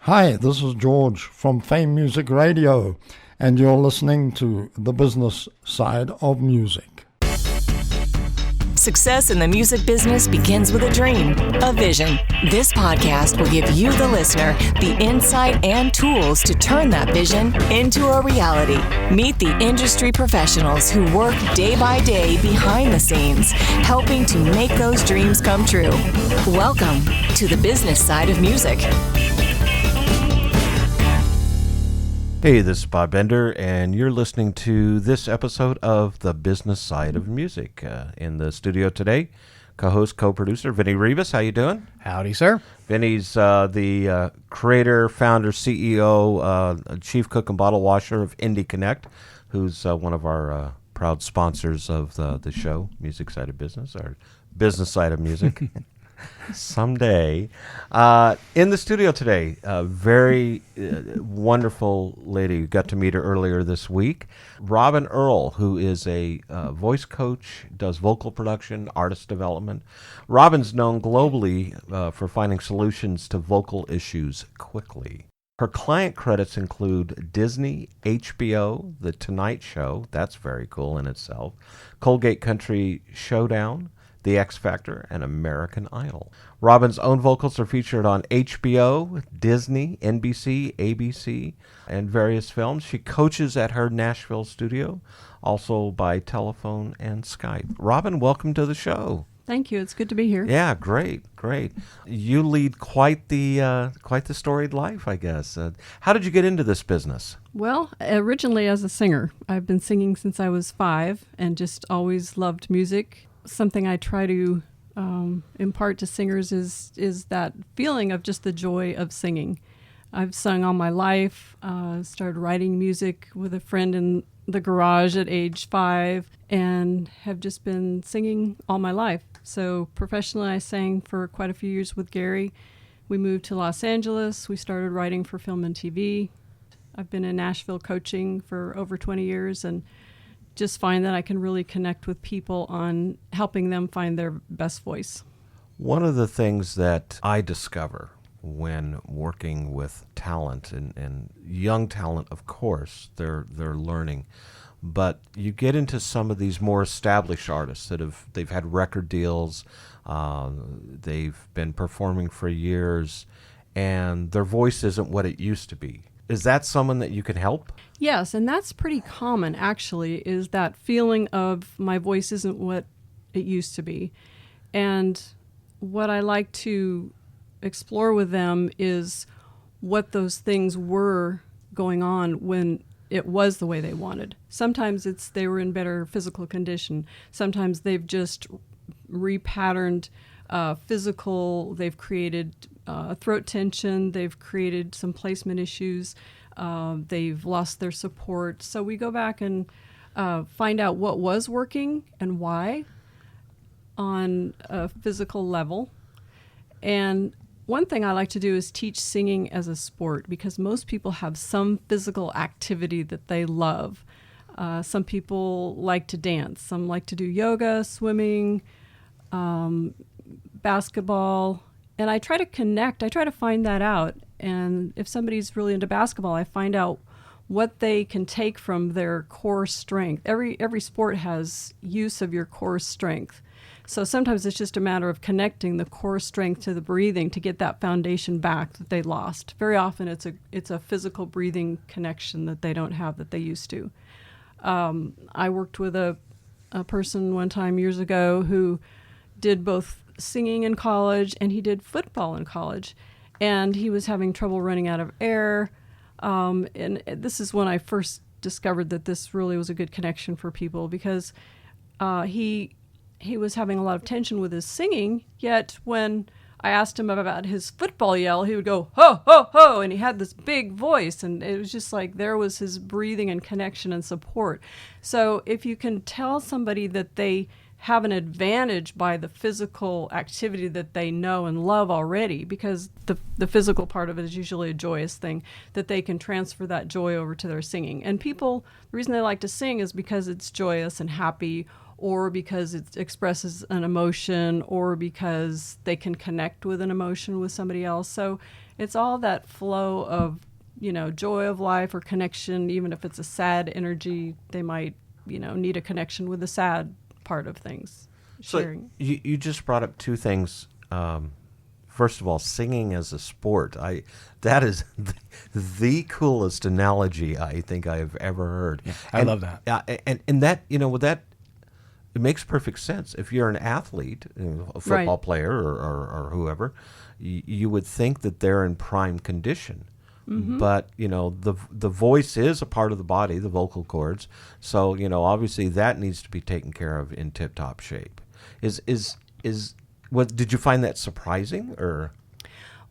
Hi, this is George from Fame Music Radio, and you're listening to The Business Side of Music. Success in the music business begins with a dream, a vision. This podcast will give you, the listener, the insight and tools to turn that vision into a reality. Meet the industry professionals who work day by day behind the scenes, helping to make those dreams come true. Welcome to the business side of music. Hey, this is Bob Bender, and you're listening to this episode of The Business Side of Music. In the studio today, co-host, co-producer, Vinny Rivas. How you doing? Howdy, sir. Vinny's the creator, founder, CEO, chief cook and bottle washer of Indie Connect, who's one of our proud sponsors of the show, Music Side of Business, or Business Side of Music. Someday. In the studio today, a very wonderful lady. You got to meet her earlier this week. Robin Earl, who is a voice coach, does vocal production, artist development. Robin's known globally for finding solutions to vocal issues quickly. Her client credits include Disney, HBO, The Tonight Show, that's very cool in itself, Colgate Country Countdown, The X Factor, and American Idol. Robin's own vocals are featured on HBO, Disney, NBC, ABC, and various films. She coaches at her Nashville studio, also by telephone and Skype. Robin, welcome to the show. Thank you. It's good to be here. Yeah, great. You lead quite the storied life, I guess. How did you get into this business? Well, originally as a singer. I've been singing since I was 5 and just always loved music. Something I try to impart to singers is that feeling of just the joy of singing. I've sung all my life, started writing music with a friend in the garage at age 5, and have just been singing all my life. So professionally, I sang for quite a few years with Gary. We moved to Los Angeles. We started writing for film and TV. I've been in Nashville coaching for over 20 years, and just find that I can really connect with people on helping them find their best voice. One of the things that I discover when working with talent, and young talent, of course, they're learning, but you get into some of these more established artists they've had record deals, they've been performing for years, and their voice isn't what it used to be. Is that someone that you can help? Yes, and that's pretty common, actually, is that feeling of my voice isn't what it used to be. And what I like to explore with them is what those things were going on when it was the way they wanted. Sometimes they were in better physical condition. Sometimes they've just repatterned physical, they've created throat tension, they've created some placement issues, they've lost their support. So we go back and find out what was working and why on a physical level. And one thing I like to do is teach singing as a sport, because most people have some physical activity that they love. Some people like to dance, some like to do yoga, swimming, basketball. And I try to connect, I try to find that out. And if somebody's really into basketball, I find out what they can take from their core strength. Every sport has use of your core strength. So sometimes it's just a matter of connecting the core strength to the breathing to get that foundation back that they lost. Very often it's a physical breathing connection that they don't have that they used to. I worked with a person one time years ago who did both singing in college and he did football in college, and he was having trouble running out of air, and this is when I first discovered that this really was a good connection for people, because he was having a lot of tension with his singing, yet when I asked him about his football yell, he would go, ho, ho, ho, and he had this big voice, and it was just like there was his breathing and connection and support. So if you can tell somebody that they have an advantage by the physical activity that they know and love already, because the physical part of it is usually a joyous thing, that they can transfer that joy over to their singing. And people, the reason they like to sing is because it's joyous and happy, or because it expresses an emotion, or because they can connect with an emotion with somebody else. So It's all that flow of, joy of life or connection. Even if it's a sad energy, they might, need a connection with the sad part of things. So you just brought up two things. First of all, singing as a sport. That is the coolest analogy I think I have ever heard. Yeah, I love that. And that, with that, it makes perfect sense. If you're an athlete, a football player or whoever, you would think that they're in prime condition. Mm-hmm. But, the voice is a part of the body, the vocal cords. So, obviously that needs to be taken care of in tip-top shape. Did you find that surprising, or?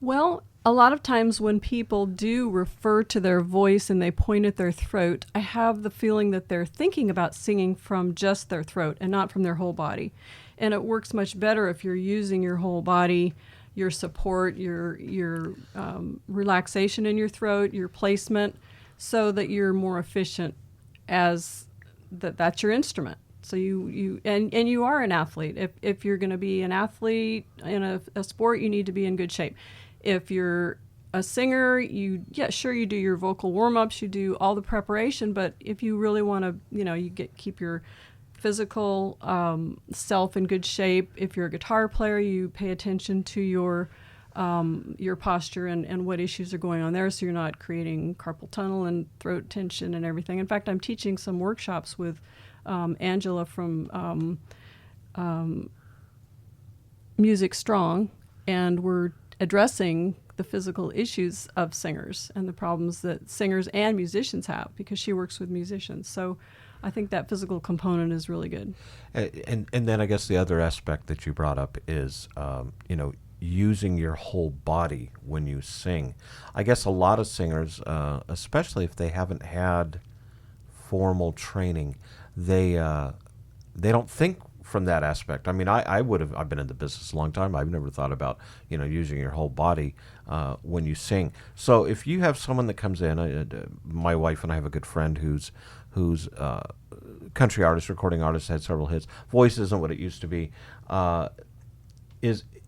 Well, a lot of times when people do refer to their voice and they point at their throat, I have the feeling that they're thinking about singing from just their throat and not from their whole body. And it works much better if you're using your whole body, your support, your relaxation in your throat, your placement, so that you're more efficient as that's your instrument. So you are an athlete. If you're going to be an athlete in a sport, you need to be in good shape. If you're a singer, you do your vocal warm-ups, you do all the preparation, but if you really want to, keep your physical self in good shape. If you're a guitar player, you pay attention to your posture and what issues are going on there, so you're not creating carpal tunnel and throat tension and everything. In fact, I'm teaching some workshops with Angela from Music Strong, and we're addressing the physical issues of singers and the problems that singers and musicians have, because she works with musicians. So I think that physical component is really good. And then I guess the other aspect that you brought up is, using your whole body when you sing. I guess a lot of singers, especially if they haven't had formal training, they don't think from that aspect. I mean, I've been in the business a long time. I've never thought about, using your whole body when you sing. So if you have someone that comes in, my wife and I have a good friend who's country artist, recording artist, had several hits. Voice isn't what it used to be.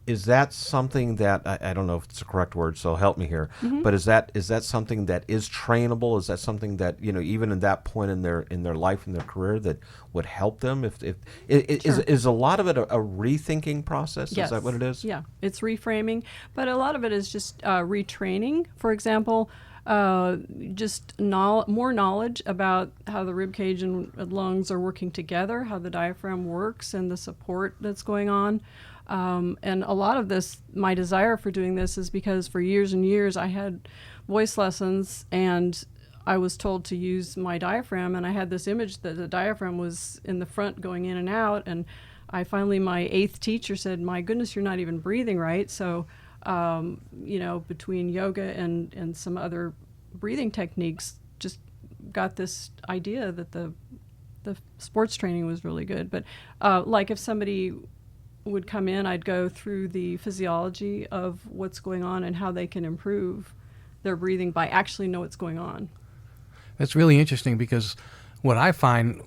Is that something that, I don't know if it's the correct word, so help me here, mm-hmm. but is that something that is trainable? Is that something that, even in that point in their life and their career, that would help them? Sure. Is a lot of it a rethinking process? Yes. Is that what it is? Yeah, it's reframing, but a lot of it is just retraining. For example, more knowledge about how the rib cage and lungs are working together, how the diaphragm works, and the support that's going on. And a lot of this, my desire for doing this is because for years and years I had voice lessons and I was told to use my diaphragm, and I had this image that the diaphragm was in the front going in and out, and my 8th teacher said, my goodness, you're not even breathing right. So, between yoga and some other breathing techniques, just got this idea that the sports training was really good. But like if somebody would come in, I'd go through the physiology of what's going on and how they can improve their breathing by actually know what's going on. That's really interesting, because what I find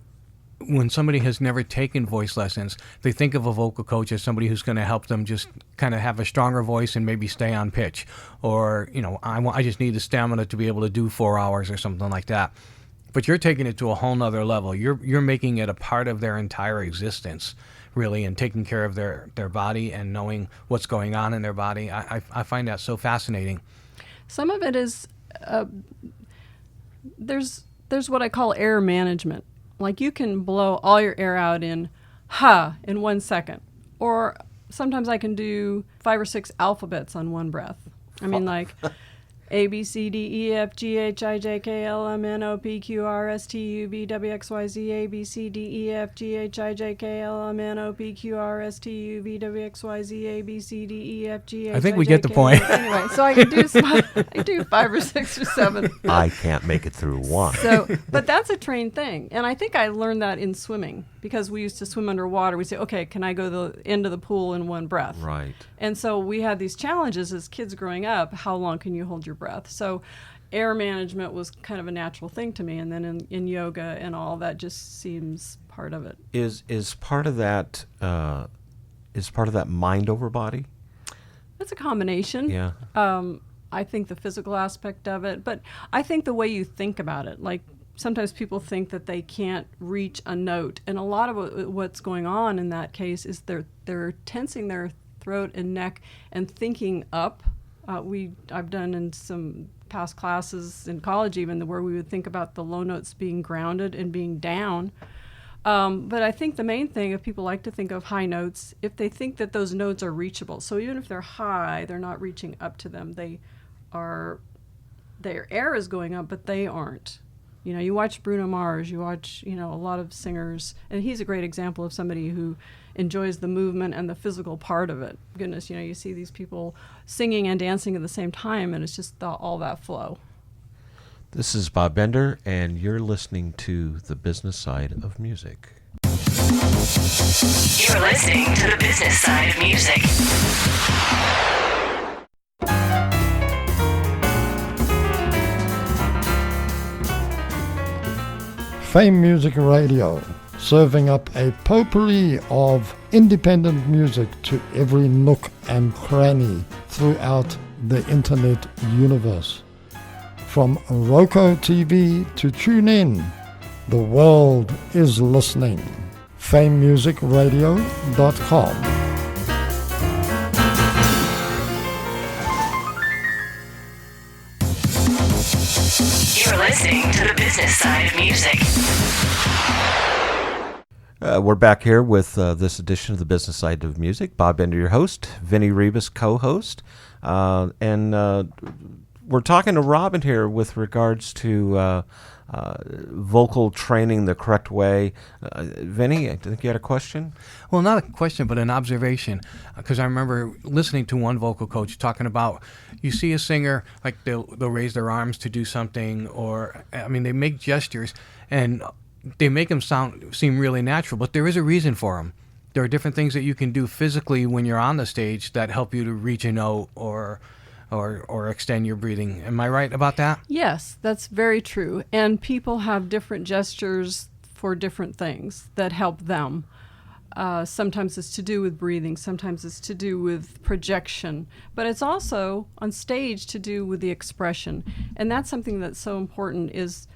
when somebody has never taken voice lessons, they think of a vocal coach as somebody who's going to help them just kind of have a stronger voice and maybe stay on pitch, or I just need the stamina to be able to do 4 hours or something like that. But you're taking it to a whole nother level. You're making it a part of their entire existence, really, and taking care of their body and knowing what's going on in their body. I find that so fascinating. Some of it is there's what I call air management. Like you can blow all your air out in 1 second, or sometimes I can do 5 or 6 alphabets on one breath. I mean, like A, B, C, D, E, F, G, H, I, J, K, L, M, N, O, P, Q, R, S, T, U, V, W, X, Y, Z, A, B, C, D, E, F, G, H, I, J, K, L, M, N, O, P, Q, R, S, T, U, V, W, X, Y, Z, A, B, C, D, E, F, G, H, I think I, we J, get the K, point. Anyway, so I can do 5 or 6 or 7. I can't make it through one. But that's a trained thing. And I think I learned that in swimming, because we used to swim underwater. We'd say, okay, can I go to the end of the pool in one breath? Right. And so we had these challenges as kids growing up. How long can you hold your breath? So air management was kind of a natural thing to me. And then in yoga and all that just seems part of it. Is part of that mind over body? It's a combination. Yeah. I think the physical aspect of it, but I think the way you think about it, like sometimes people think that they can't reach a note, and a lot of what's going on in that case is they're tensing their throat and neck and thinking up. I've done in some past classes in college even where we would think about the low notes being grounded and being down. But I think the main thing, if people like to think of high notes, if they think that those notes are reachable. So even if they're high, they're not reaching up to them. Their air is going up, but they aren't. You know, you watch Bruno Mars, you watch, a lot of singers, and he's a great example of somebody who enjoys the movement and the physical part of it. Goodness, you see these people singing and dancing at the same time, and it's just all that flow. This is Bob Bender, and you're listening to The Business Side of Music. You're listening to The Business Side of Music. Fame Music Radio, serving up a potpourri of independent music to every nook and cranny throughout the internet universe. From Roku TV to TuneIn, the world is listening. FameMusicRadio.com. You're listening to The Business Side of Music. We're back here with this edition of The Business Side of Music. Bob Bender, your host. Vinny Ribas, co-host. And we're talking to Robin here with regards to vocal training the correct way. Vinny, I think you had a question? Well, not a question, but an observation. Because I remember listening to one vocal coach talking about, you see a singer, like they'll raise their arms to do something, or, they make gestures, and they make them seem really natural, but there is a reason for them. There are different things that you can do physically when you're on the stage that help you to reach a note or extend your breathing. Am I right about that? Yes, that's very true. And people have different gestures for different things that help them. Sometimes it's to do with breathing, sometimes it's to do with projection, but it's also on stage to do with the expression. And that's something that's so important is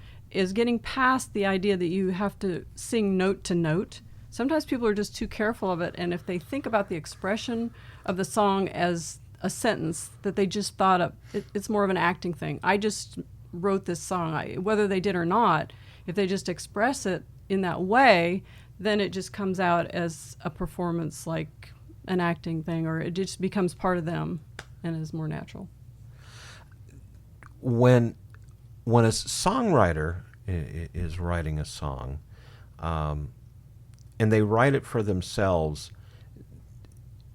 getting past the idea that you have to sing note to note. Sometimes people are just too careful of it, and if they think about the expression of the song as a sentence that they just thought of, it's more of an acting thing. I just wrote this song. Whether they did or not, if they just express it in that way, then it just comes out as a performance, like an acting thing, or it just becomes part of them and is more natural. When a songwriter is writing a song, and they write it for themselves,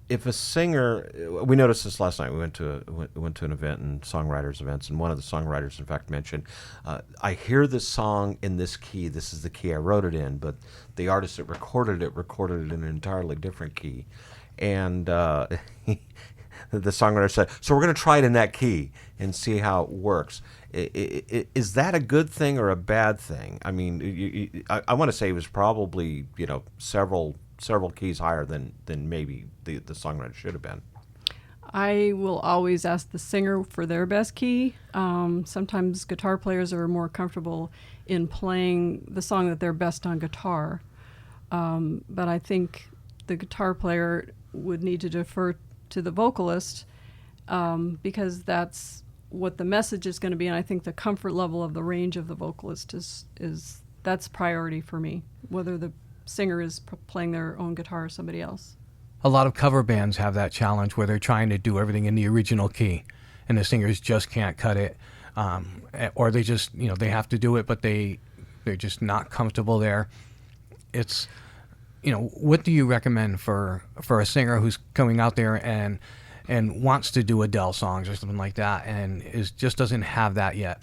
if a singer, we noticed this last night. We went to an event, and songwriters events, and one of the songwriters, in fact, mentioned, "I hear this song in this key. This is the key I wrote it in, but the artist that recorded it in an entirely different key." And the songwriter said, "So we're going to try it in that key and see how it works." Is that a good thing or a bad thing? I mean, I want to say it was probably several keys higher than maybe the songwriter should have been. I will always ask the singer for their best key. Sometimes guitar players are more comfortable in playing the song that they're best on guitar. But I think the guitar player would need to defer to the vocalist because that's what the message is going to be, and I think the comfort level of the range of the vocalist is that's priority for me, whether the singer is playing their own guitar or somebody else. A lot of cover bands have that challenge where they're trying to do everything in the original key, and the singers just can't cut it, or they just they have to do it, but they're just not comfortable there. It's what do you recommend for a singer who's coming out there and wants to do Adele songs or something like that, and just doesn't have that yet?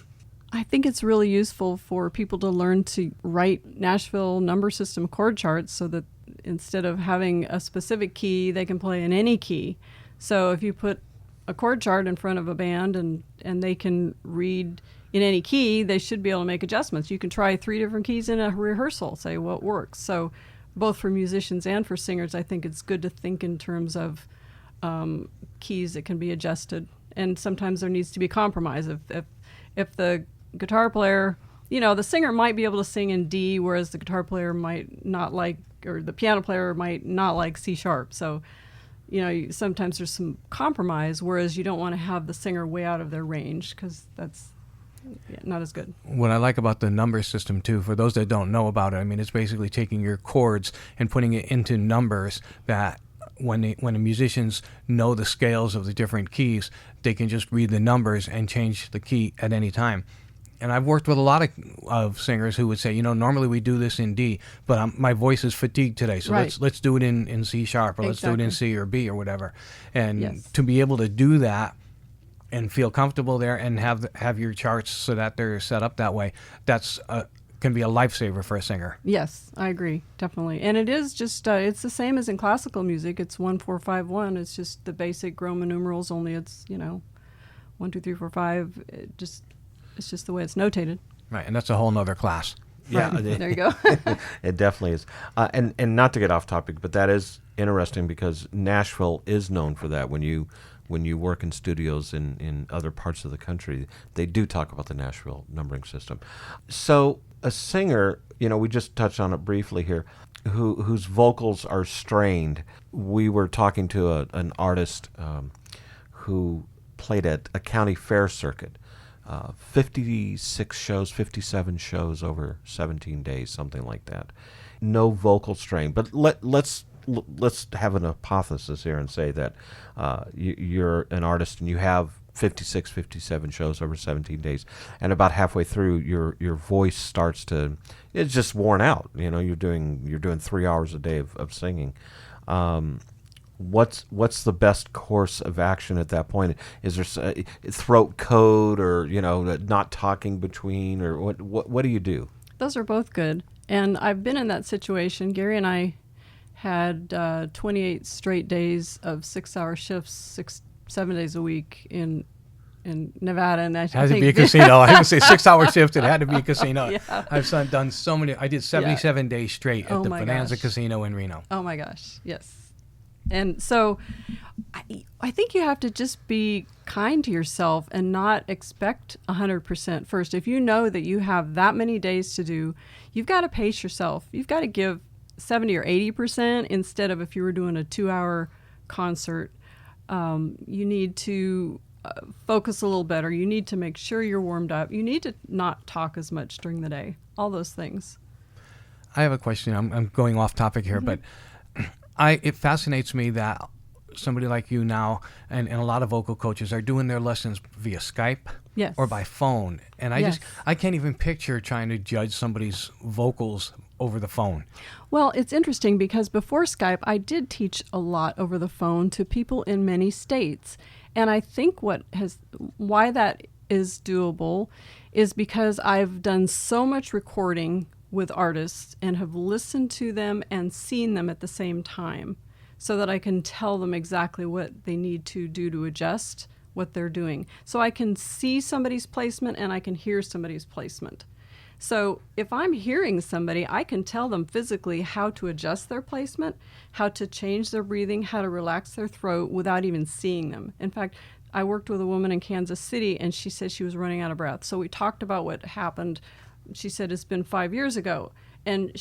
I think it's really useful for people to learn to write Nashville number system chord charts so that instead of having a specific key, they can play in any key. So if you put a chord chart in front of a band and they can read in any key, they should be able to make adjustments. You can try 3 different keys in a rehearsal, say what works. So both for musicians and for singers, I think it's good to think in terms of keys that can be adjusted And sometimes there needs to be compromise. If the guitar player, the singer might be able to sing in D, whereas the guitar player might not like, or the piano player might not like C sharp. So, sometimes there's some compromise, whereas you don't want to have the singer way out of their range, because that's not as good. What I like about the number system too, for those that don't know about it, I mean, it's basically taking your chords and putting it into numbers that when the musicians know the scales of the different keys, they can just read the numbers and change the key at any time. And I've worked with a lot of singers who would say, normally we do this in D, but my voice is fatigued today, so right. let's do it in C sharp, or let's do it in C or B or whatever. And yes. to be able to do that and feel comfortable there and have your charts so that they're set up that way, that's can be a lifesaver for a singer. Yes, I agree, definitely. And it is just, it's the same as in classical music. It's 1, 4, 5, 1. It's just the basic Roman numerals, only it's, 1, 2, 3, 4, 5. It's just the way it's notated. Right, and that's a whole nother class. Yeah, right. There you go. It definitely is. And not to get off topic, but that is interesting because Nashville is known for that. When you work in studios in other parts of the country, they do talk about the Nashville numbering system. So a singer, we just touched on it briefly here, whose vocals are strained. We were talking to an artist who played at a county fair circuit. 56 shows, 57 shows over 17 days, something like that. No vocal strain. But let's have an hypothesis here and say that you're an artist and you have 56, 57 shows over 17 days, and about halfway through, your voice starts to, it's just worn out. You're doing 3 hours a day of singing. What's the best course of action at that point? Is there throat code, or not talking between, or what do you do? Those are both good, and I've been in that situation. Gary and I had 28 straight days of 6-hour shifts, 7 days a week in Nevada, and it had to be a casino. I didn't say 6-hour shift. It had to be a casino. Yeah. I've done so many. I did 77 days straight at the Bonanza gosh. Casino in Reno. Oh my gosh, yes. And so I think you have to just be kind to yourself and not expect 100% first. If you know that you have that many days to do, you've got to pace yourself. You've got to give 70 or 80% instead of if you were doing a 2-hour concert. You need to focus a little better. You need to make sure you're warmed up. You need to not talk as much during the day. All those things. I have a question. I'm going off topic here, but it fascinates me that somebody like you now and a lot of vocal coaches are doing their lessons via Skype yes. or by phone. And I can't even picture trying to judge somebody's vocals over the phone. Well, it's interesting because before Skype, I did teach a lot over the phone to people in many states. And I think why that is doable is because I've done so much recording with artists and have listened to them and seen them at the same time so that I can tell them exactly what they need to do to adjust what they're doing. So I can see somebody's placement and I can hear somebody's placement. So if I'm hearing somebody, I can tell them physically how to adjust their placement, how to change their breathing, how to relax their throat without even seeing them. In fact, I worked with a woman in Kansas City and she said she was running out of breath. So we talked about what happened. She said it's been 5 years ago, and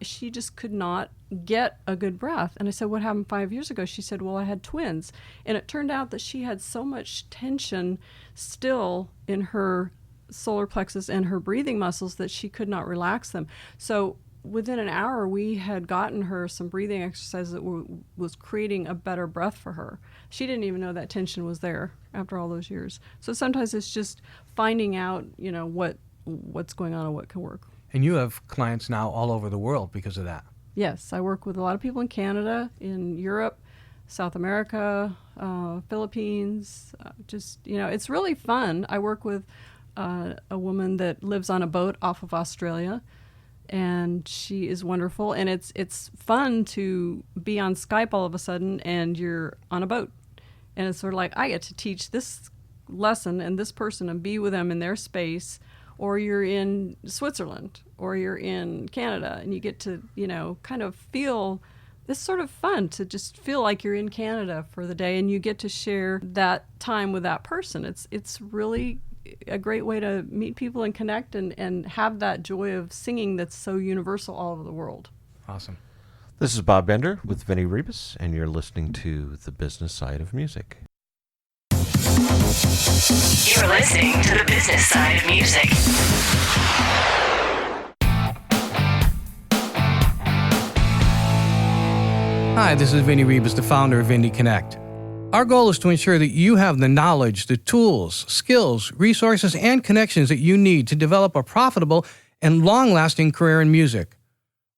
she just could not get a good breath. And I said, what happened 5 years ago? She said, well, I had twins. And it turned out that she had so much tension still in her solar plexus and her breathing muscles that she could not relax them. So within an hour, we had gotten her some breathing exercises that was creating a better breath for her. She didn't even know that tension was there after all those years. So sometimes it's just finding out, what's going on and what can work. And you have clients now all over the world because of that. Yes, I work with a lot of people in Canada, in Europe, South America, Philippines. It's really fun. I work with a woman that lives on a boat off of Australia, and she is wonderful. And it's fun to be on Skype all of a sudden, and you're on a boat. And it's sort of like, I get to teach this lesson and this person and be with them in their space. Or you're in Switzerland, or you're in Canada, and you get to, kind of feel it's sort of fun to just feel like you're in Canada for the day and you get to share that time with that person. It's really a great way to meet people and connect and have that joy of singing that's so universal all over the world. Awesome. This is Bob Bender with Vinnie Rebus, and you're listening to The Business Side of Music. You're listening to The Business Side of Music. Hi, this is Vinnie Rebus, the founder of Indie Connect. Our goal is to ensure that you have the knowledge, the tools, skills, resources, and connections that you need to develop a profitable and long-lasting career in music.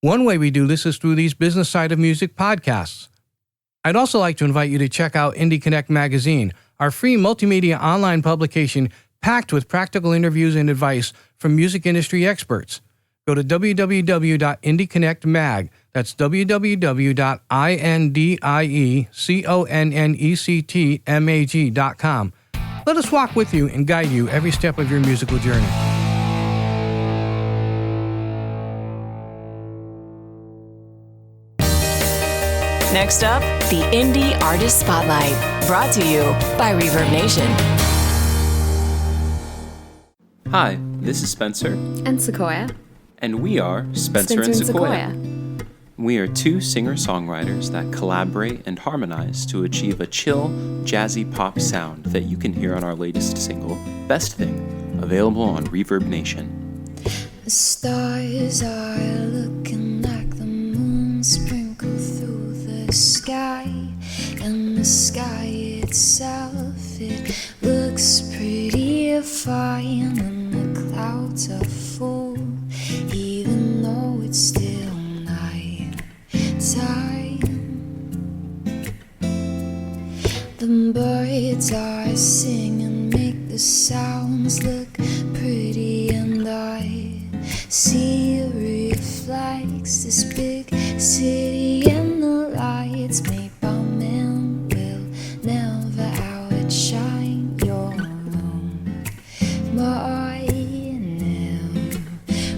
One way we do this is through these Business Side of Music podcasts. I'd also like to invite you to check out Indie Connect magazine, our free multimedia online publication packed with practical interviews and advice from music industry experts. Go to www.indieconnectmag, that's www.indieconnectmag.com. Let us walk with you and guide you every step of your musical journey. Next up, the Indie Artist Spotlight, brought to you by Reverb Nation. Hi, this is Spencer. And Sequoia. And we are Spencer and Sequoia. We are two singer-songwriters that collaborate and harmonize to achieve a chill, jazzy pop sound that you can hear on our latest single, Best Thing, available on Reverb Nation. The stars are looking like the moon sprinkled through the sky, and the sky itself, it looks pretty fine, and the clouds are full, even though it's still night time. The birds are singing, make the sounds look pretty, and I see reflects this big city, and the lights made by men will never outshine your room. My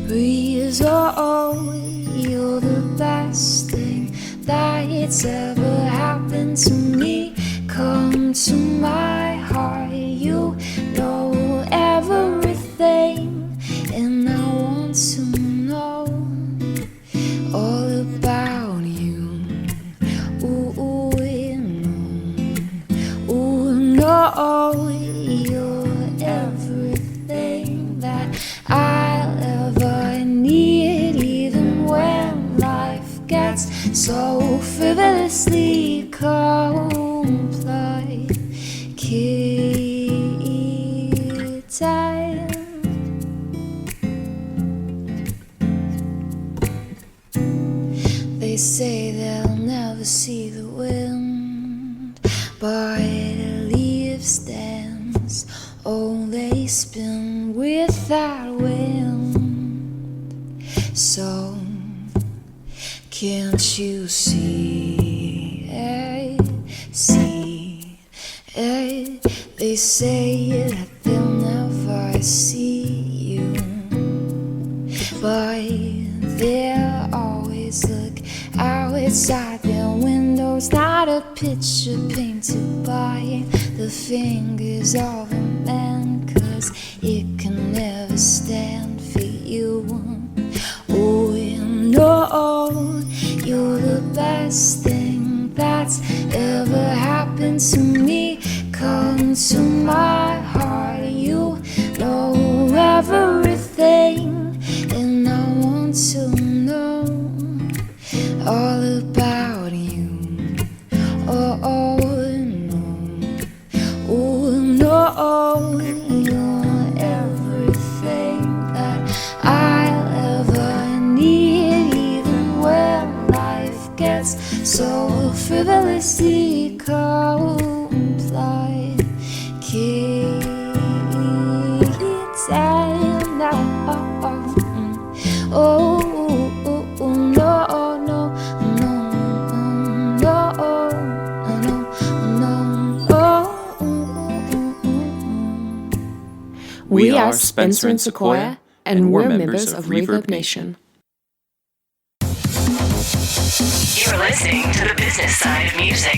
memories are you're the best thing that's ever happened to me. Come to my heart, you know everything, and I want to know all about you. Ooh, no, you're everything that I'll ever need, even when life gets so frivolously complicated. They say they'll never see the wind, but leaves dance. Oh, they spin with that wind. So can't you see it? See it? They say that they'll never see you, but they'll always look outside their windows, not a picture painted by the fingers of a man, 'cause it can never stand for you. Oh, you know you're the best thing that's ever happened to me. Come to my heart, you know everything, and I want to know all about you. Oh, no. Oh, no, you're everything that I'll ever need, even when life gets so frivolously complicated. Oh, We are Spencer and Sequoia, and we're members of Reverb Nation. You're listening to the business side of music.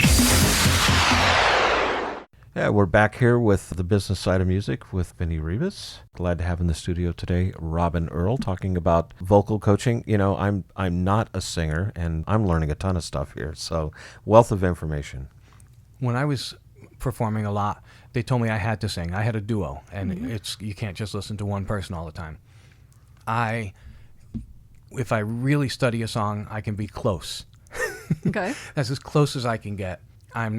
Yeah, we're back here with the business side of music with Vinny Rivas. Glad to have in the studio today Robin Earl talking about vocal coaching. You know, I'm not a singer, and I'm learning a ton of stuff here. So, wealth of information. When I was performing a lot, they told me I had to sing. I had a duo, and you can't just listen to one person all the time. If I really study a song, I can be close. Okay. That's as close as I can get. I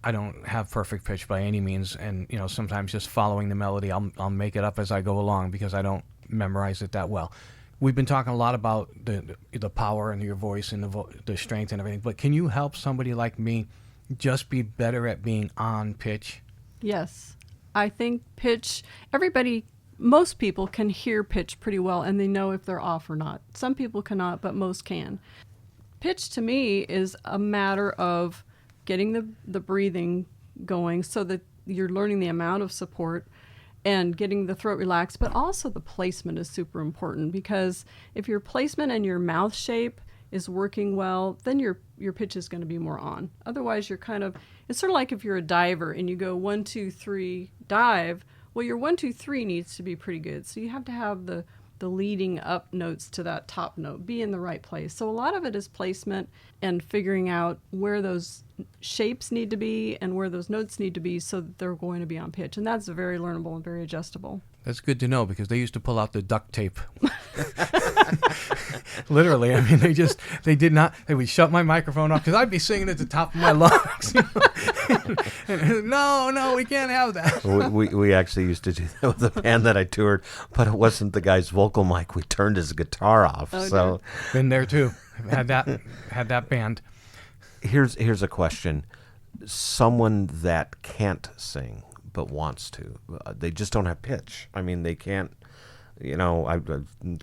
don't have perfect pitch by any means, and sometimes just following the melody, I'll make it up as I go along because I don't memorize it that well. We've been talking a lot about the power in your voice and the strength and everything, but can you help somebody like me just be better at being on pitch? Yes. I think pitch, most people can hear pitch pretty well, and they know if they're off or not. Some people cannot, but most can. Pitch to me is a matter of getting the breathing going so that you're learning the amount of support and getting the throat relaxed, but also the placement is super important, because if your placement and your mouth shape is working well, then your pitch is going to be more on. Otherwise, it's sort of like if you're a diver and you go 1, 2, 3, dive. Well, your 1, 2, 3 needs to be pretty good. So you have to have the leading up notes to that top note be in the right place. So a lot of it is placement and figuring out where those shapes need to be and where those notes need to be so that they're going to be on pitch. And that's very learnable and very adjustable. That's good to know, because they used to pull out the duct tape. Literally, I mean, they would shut my microphone off because I'd be singing at the top of my lungs. No, we can't have that. We actually used to do that with a band that I toured, but it wasn't the guy's vocal mic. We turned his guitar off. Oh, so no. Been there too. Had that band. Here's a question. Someone that can't sing but wants to, they just don't have pitch. I mean, they can't.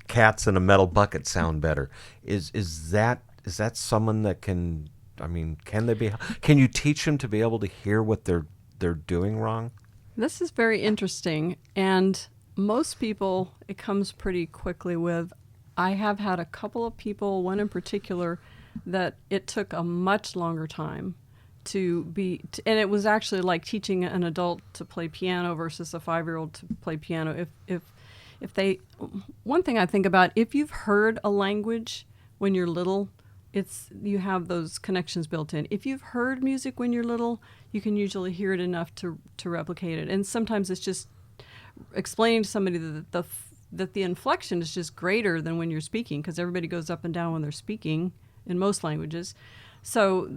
Cats in a metal bucket sound better. Is that someone that can? I mean, can you teach them to be able to hear what they're doing wrong? This is very interesting, and most people, it comes pretty quickly with. I have had a couple of people, one in particular, that it took a much longer time and it was actually like teaching an adult to play piano versus a 5-year-old to play piano. One thing I think about, if you've heard a language when you're little, you have those connections built in. If you've heard music when you're little, you can usually hear it enough to replicate it. And sometimes it's just explaining to somebody that the inflection is just greater than when you're speaking, because everybody goes up and down when they're speaking in most languages. So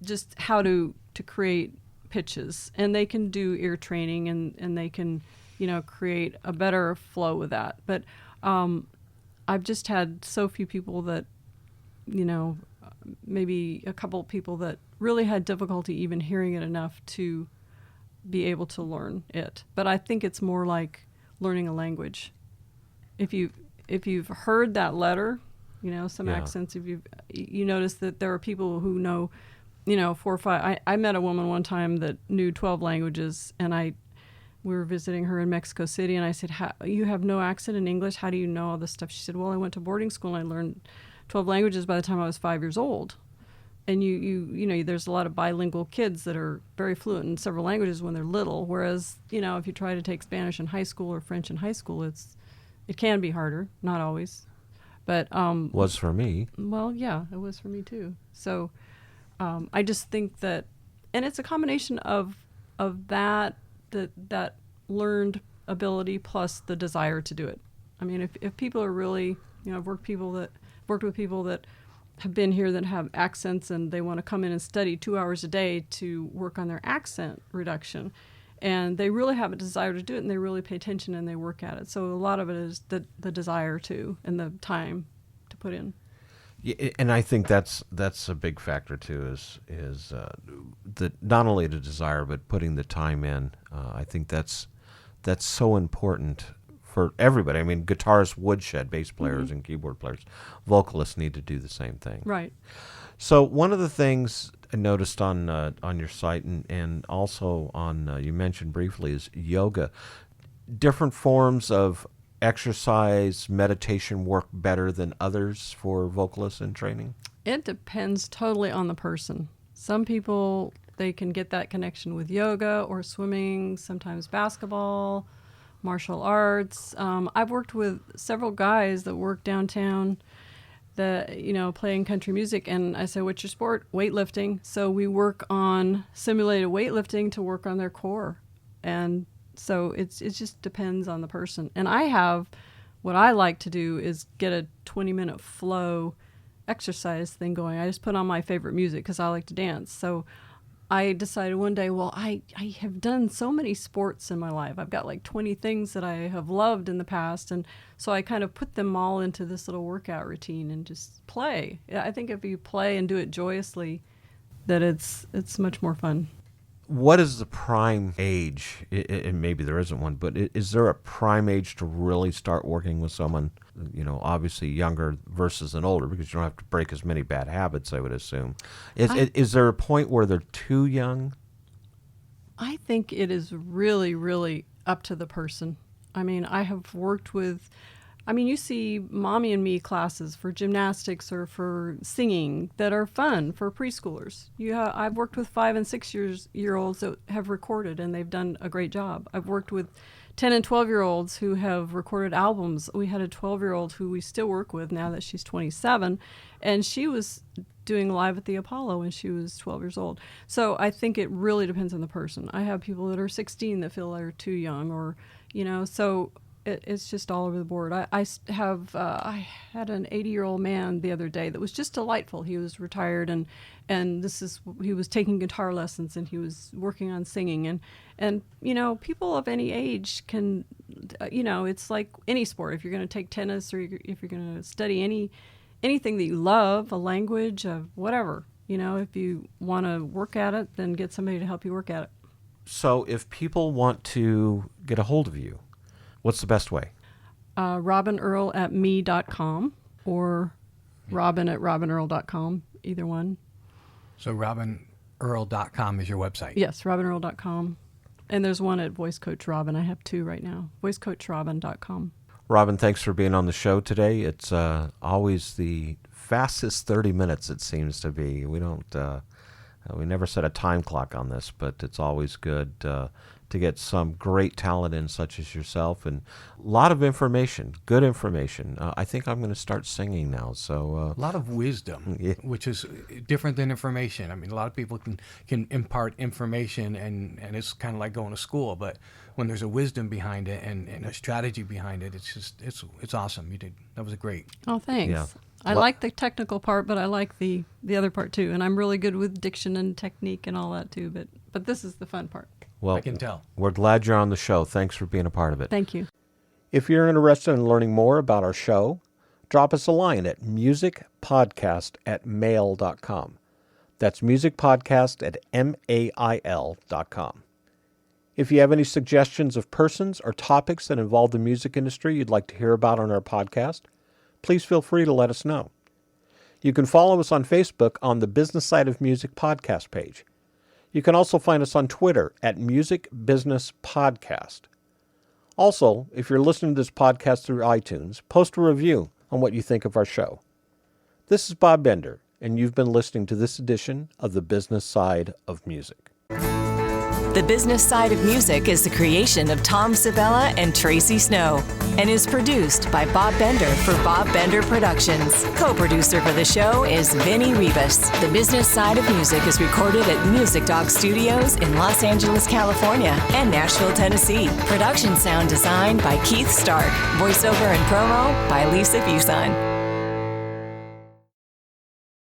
just how to create pitches, and they can do ear training and they can create a better flow with that. But I've just had so few people that, maybe a couple of people that really had difficulty even hearing it enough to be able to learn it. But I think it's more like learning a language. If you've heard that letter, some accents, if you notice that there are people who know, 4 or 5. I met a woman one time that knew 12 languages, and we were visiting her in Mexico City, and I said, you have no accent in English? How do you know all this stuff? She said, well, I went to boarding school and I learned 12 languages by the time I was 5 years old. And there's a lot of bilingual kids that are very fluent in several languages when they're little, whereas, if you try to take Spanish in high school or French in high school, it can be harder, not always. But was for me. Well, yeah, it was for me too. So I just think that, and it's a combination of that learned ability plus the desire to do it. I mean, if people are really, I've worked with people that have been here that have accents and they want to come in and study 2 hours a day to work on their accent reduction. And they really have a desire to do it, and they really pay attention and they work at it. So a lot of it is the desire to, and the time to put in. Yeah, and I think that's a big factor too. Is not only the desire but putting the time in. I think that's so important for everybody. I mean, guitarists woodshed, bass players and keyboard players, vocalists need to do the same thing. Right. So one of the things I noticed on your site and also on you mentioned briefly is yoga. Different forms of exercise, meditation work better than others for vocalists in training? It depends totally on the person. Some people, they can get that connection with yoga or swimming, sometimes basketball, martial arts. I've worked with several guys that work downtown that, playing country music, and I say, what's your sport? Weightlifting. So we work on simulated weightlifting to work on their core. And so it just depends on the person. And what I like to do is get a 20-minute flow exercise thing going. I just put on my favorite music because I like to dance. So I decided one day, well, I have done so many sports in my life. I've got like 20 things that I have loved in the past. And so I kind of put them all into this little workout routine and just play. I think if you play and do it joyously, that it's much more fun. What is the prime age? And maybe there isn't one, but is there a prime age to really start working with someone, obviously younger versus an older, because you don't have to break as many bad habits, I would assume. Is there a point where they're too young? I think it is really, really up to the person. I mean, I have worked with, you see Mommy and Me classes for gymnastics or for singing that are fun for preschoolers. I've worked with 5 and 6 year olds that have recorded, and they've done a great job. I've worked with 10 and 12-year-olds who have recorded albums. We had a 12-year-old who we still work with now that she's 27, and she was doing Live at the Apollo when she was 12 years old. So I think it really depends on the person. I have people that are 16 that feel they're too young, or, so it's just all over the board. I had an 80-year-old man the other day that was just delightful. He was retired, and he was taking guitar lessons, and he was working on singing, and people of any age can, it's like any sport. If you're going to take tennis, or if you're going to study anything that you love, a language, whatever, if you want to work at it, then get somebody to help you work at it. So if people want to get a hold of you, what's the best way? RobinEarl@me.com or Robin@RobinEarl.com, either one. So RobinEarl.com is your website? Yes, RobinEarl.com. And there's one at Voice Coach Robin. I have 2 right now. VoiceCoachRobin.com. Robin, thanks for being on the show today. It's always the fastest 30 minutes, it seems to be. We never set a time clock on this, but it's always good to get some great talent in, such as yourself, and a lot of information, good information. I think I'm going to start singing now. So a lot of wisdom, yeah, which is different than information. I mean, a lot of people can impart information, and it's kind of like going to school. But when there's a wisdom behind it and a strategy behind it, it's awesome. You did that was great. Oh, thanks. Yeah. I like the technical part, but I like the other part too. And I'm really good with diction and technique and all that too. But this is the fun part. Well, I can tell. We're glad you're on the show. Thanks for being a part of it. Thank you. If you're interested in learning more about our show, drop us a line at musicpodcast@mail.com. That's musicpodcast@mail.com. If you have any suggestions of persons or topics that involve the music industry you'd like to hear about on our podcast, please feel free to let us know. You can follow us on Facebook on the Business Side of Music podcast page. You can also find us on Twitter at Music Business Podcast. Also, if you're listening to this podcast through iTunes, post a review on what you think of our show. This is Bob Bender, and you've been listening to this edition of The Business Side of Music. The Business Side of Music is the creation of Tom Sabella and Tracy Snow and is produced by Bob Bender for Bob Bender Productions. Co-producer for the show is Vinny Rivas. The Business Side of Music is recorded at Music Dog Studios in Los Angeles, California and Nashville, Tennessee. Production sound designed by Keith Stark. Voiceover and promo by Lisa Fuson.